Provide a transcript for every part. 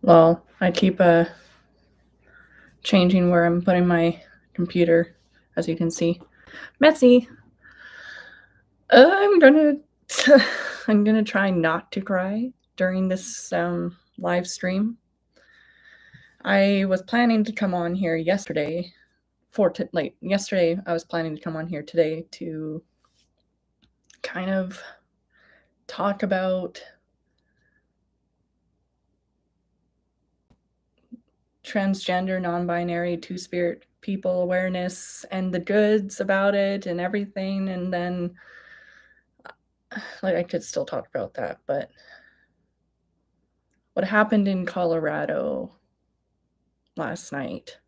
Well, I keep changing where I'm putting my computer, as you can see. Messy. I'm gonna I'm gonna try not to cry during this live stream. I was planning to come on here yesterday. Yesterday, I was planning to come on here today to kind of talk about transgender, non-binary, two-spirit people awareness and the goods about it and everything, and then I could still talk about that, but what happened in Colorado last night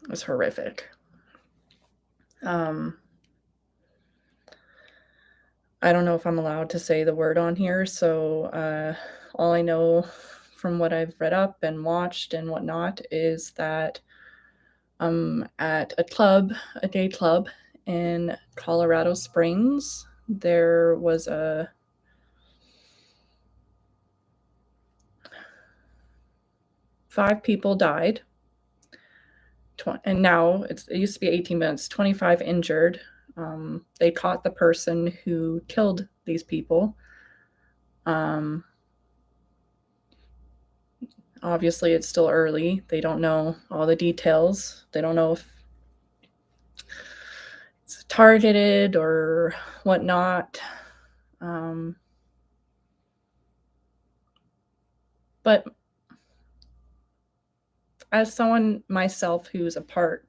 was horrific. I don't know if I'm allowed to say the word on here, so all I know from what I've read up and watched and whatnot is that at a gay club in Colorado Springs, there was 5 people died, and now it used to be 18 minutes, 25 injured. They caught the person who killed these people. Obviously, it's still early. They don't know all the details. They don't know if it's targeted or whatnot. But as someone myself who's a part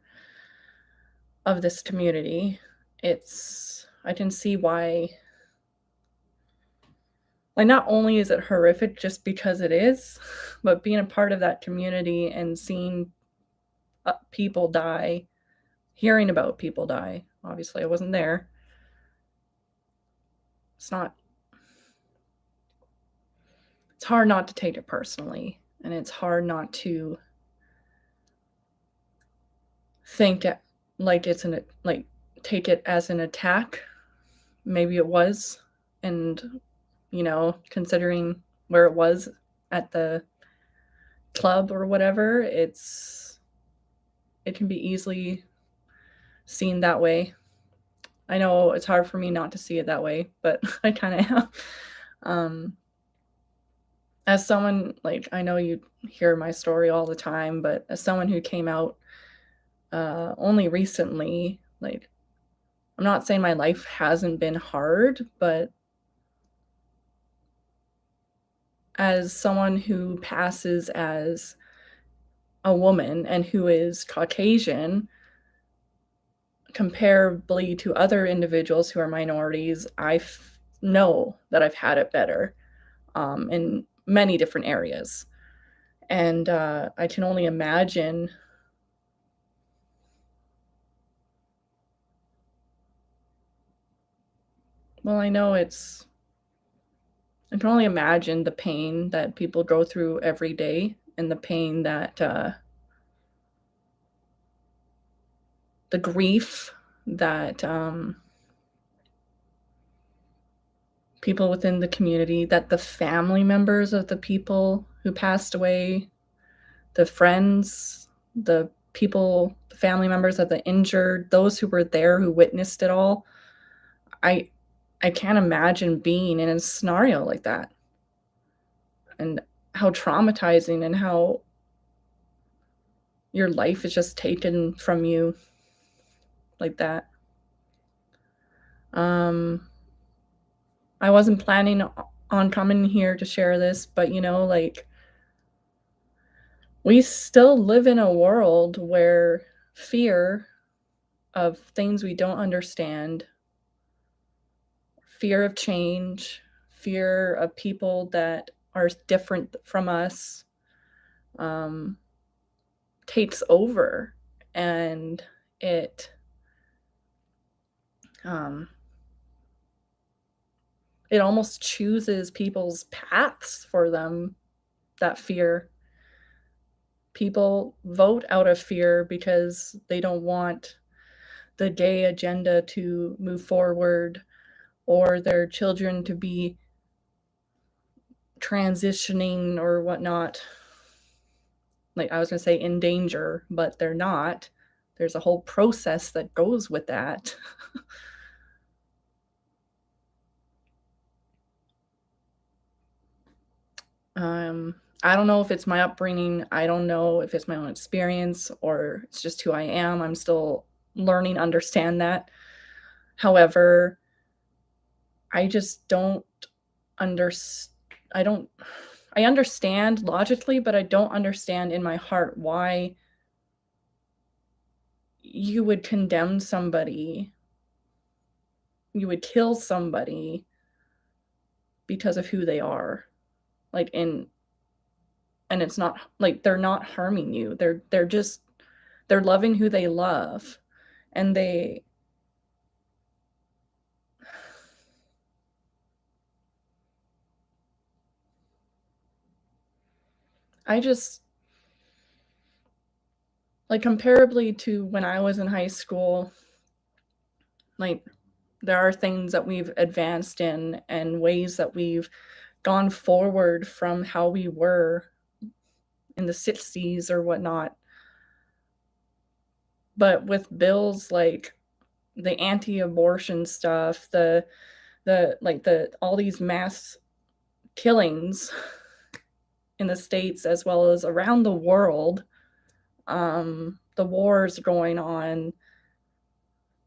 of this community, I can see why. Not only is it horrific just because it is, but being a part of that community and seeing people die, hearing about people die. Obviously, I wasn't there. It's hard not to take it personally, and it's hard not to think take it as an attack. Maybe it was, and considering where it was at the club or whatever, it can be easily seen that way. I know it's hard for me not to see it that way, but I kind of am. As someone, I know you hear my story all the time, but as someone who came out only recently, I'm not saying my life hasn't been hard, but as someone who passes as a woman and who is Caucasian, comparably to other individuals who are minorities, I know that I've had it better in many different areas. And I can only imagine I can only imagine the pain that people go through every day and the pain that the grief that people within the community, that the family members of the people who passed away, the friends, the family members of the injured, those who were there, who witnessed it all. I can't imagine being in a scenario like that, and how traumatizing and how your life is just taken from you like that. I wasn't planning on coming here to share this, but we still live in a world where fear of things we don't understand, fear of change, fear of people that are different from us, takes over, and it almost chooses people's paths for them. That fear, people vote out of fear because they don't want the gay agenda to move forward, or their children to be transitioning or whatnot. Like, I was going to say in danger, but they're not. There's a whole process that goes with that. I don't know if it's my upbringing. I don't know if it's my own experience or it's just who I am. I'm still learning to understand that. However, I just don't understand. I understand logically, but I don't understand in my heart why you would condemn somebody, you would kill somebody because of who they are. Like, and it's not like they're not harming you. They're just they're loving who they love, and I just like, comparably to when I was in high school, like, there are things that we've advanced in and ways that we've gone forward from how we were in the 60s or whatnot. But with bills like the anti-abortion stuff, the all these mass killings in the States as well as around the world, the wars going on,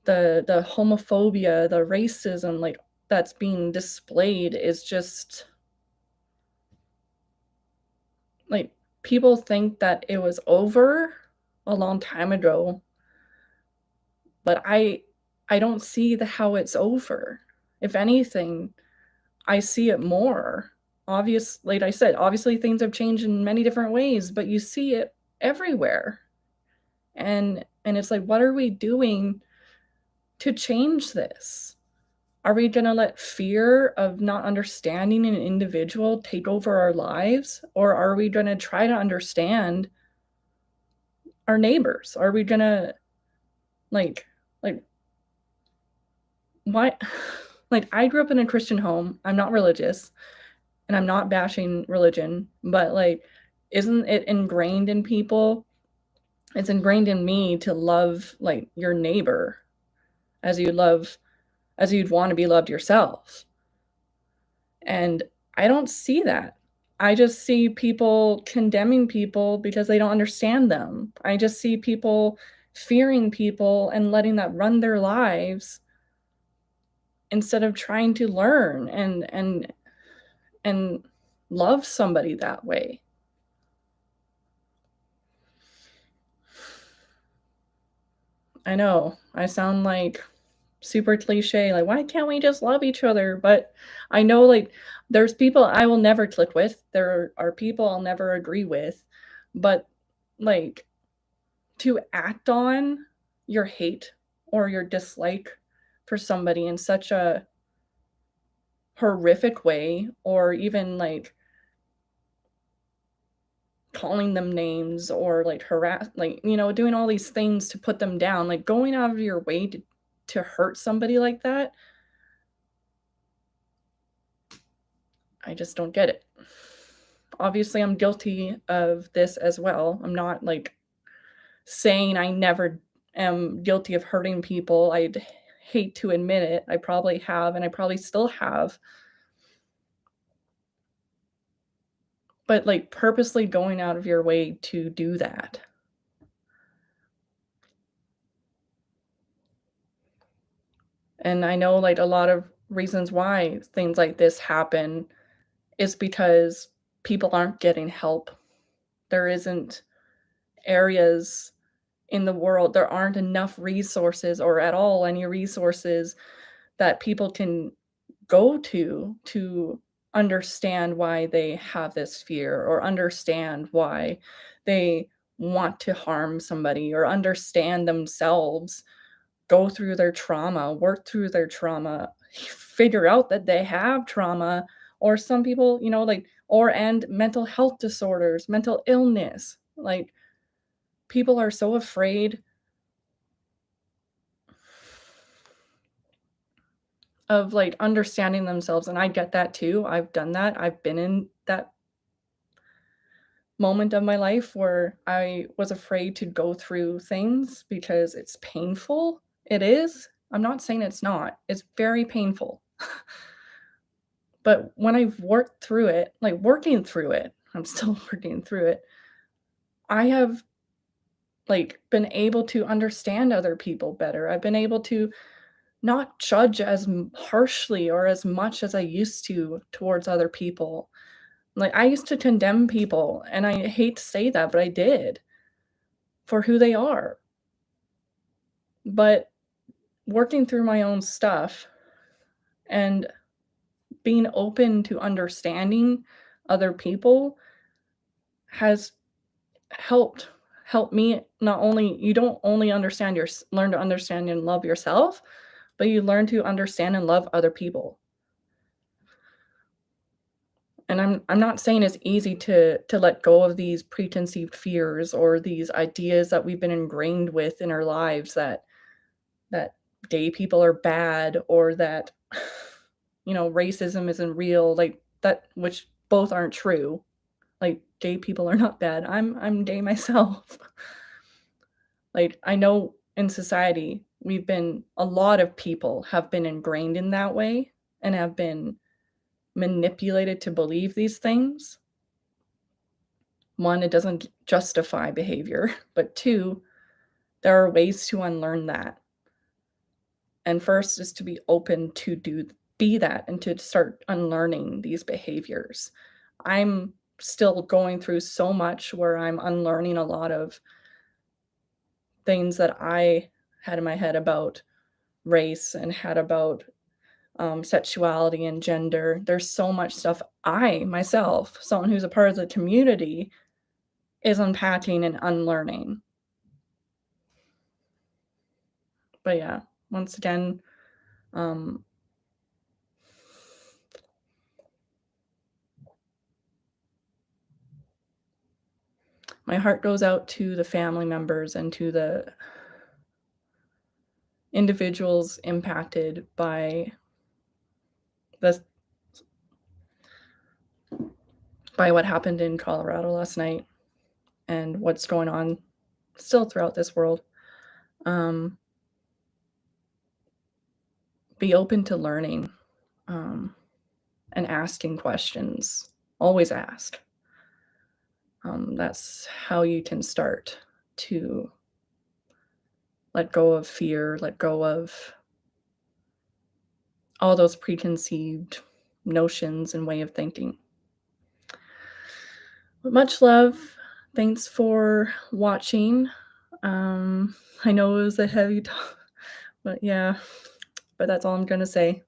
the homophobia, the racism, like, that's being displayed is just like, people think that it was over a long time ago, but I don't see how it's over. If anything, I see it more. Like I said, obviously things have changed in many different ways, but you see it everywhere. And it's like, what are we doing to change this? Are we going to let fear of not understanding an individual take over our lives, or are we going to try to understand our neighbors? Are we going to like why like, I grew up in a Christian home. I'm not religious, and I'm not bashing religion, but, like, isn't it ingrained in people? It's ingrained in me to love, like, your neighbor as you love as you'd wanna be loved yourself, and I don't see that. I just see people condemning people because they don't understand them. I just see people fearing people and letting that run their lives instead of trying to learn and love somebody that way. I know, I sound like super cliche, like, "Why can't we just love each other?" But I know, like, there's people I will never click with, there are people I'll never agree with, but, like, to act on your hate or your dislike for somebody in such a horrific way, or even, like, calling them names or, like, doing all these things to put them down, like, going out of your way to hurt somebody like that, I just don't get it. Obviously, I'm guilty of this as well. I'm not, like, saying I never am guilty of hurting people. I'd hate to admit it. I probably have, and I probably still have. But, like, purposely going out of your way to do that. And I know, like, a lot of reasons why things like this happen is because people aren't getting help. There isn't areas in the world, there aren't enough resources or at all any resources that people can go to understand why they have this fear, or understand why they want to harm somebody, or understand themselves, go through their trauma, work through their trauma, figure out that they have trauma, or some people, like, or and mental health disorders, mental illness. Like, people are so afraid of, like, understanding themselves, and I get that too, I've done that, I've been in that moment of my life where I was afraid to go through things because it's painful. It is. I'm not saying it's not. It's very painful. But when I've worked through it, like working through it, I'm still working through it. I have like been able to understand other people better. I've been able to not judge as harshly or as much as I used to towards other people. Like I used to condemn people, and I hate to say that, but I did for who they are. But working through my own stuff and being open to understanding other people has helped me. Not only you don't only understand your learn to understand and love yourself, but you learn to understand and love other people. And I'm not saying it's easy to let go of these preconceived fears or these ideas that we've been ingrained with in our lives, that gay people are bad, or that racism isn't real, like that, which both aren't true. Like gay people are not bad. I'm gay myself. Like I know in society a lot of people have been ingrained in that way and have been manipulated to believe these things. One, it doesn't justify behavior, but two, there are ways to unlearn that. And first is to be open to be that and to start unlearning these behaviors. I'm still going through so much where I'm unlearning a lot of things that I had in my head about race and had about sexuality and gender. There's so much stuff I myself, someone who's a part of the community, is unpacking and unlearning. But yeah, once again, um, my heart goes out to the family members and to the individuals impacted the by what happened in Colorado last night and what's going on still throughout this world. Um, be open to learning, and asking questions. Always ask. That's how you can start to let go of fear, let go of all those preconceived notions and way of thinking. But much love. Thanks for watching. I know it was a heavy talk, but yeah, but that's all I'm going to say.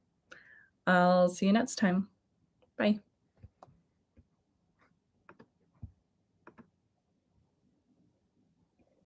I'll see you next time. Bye.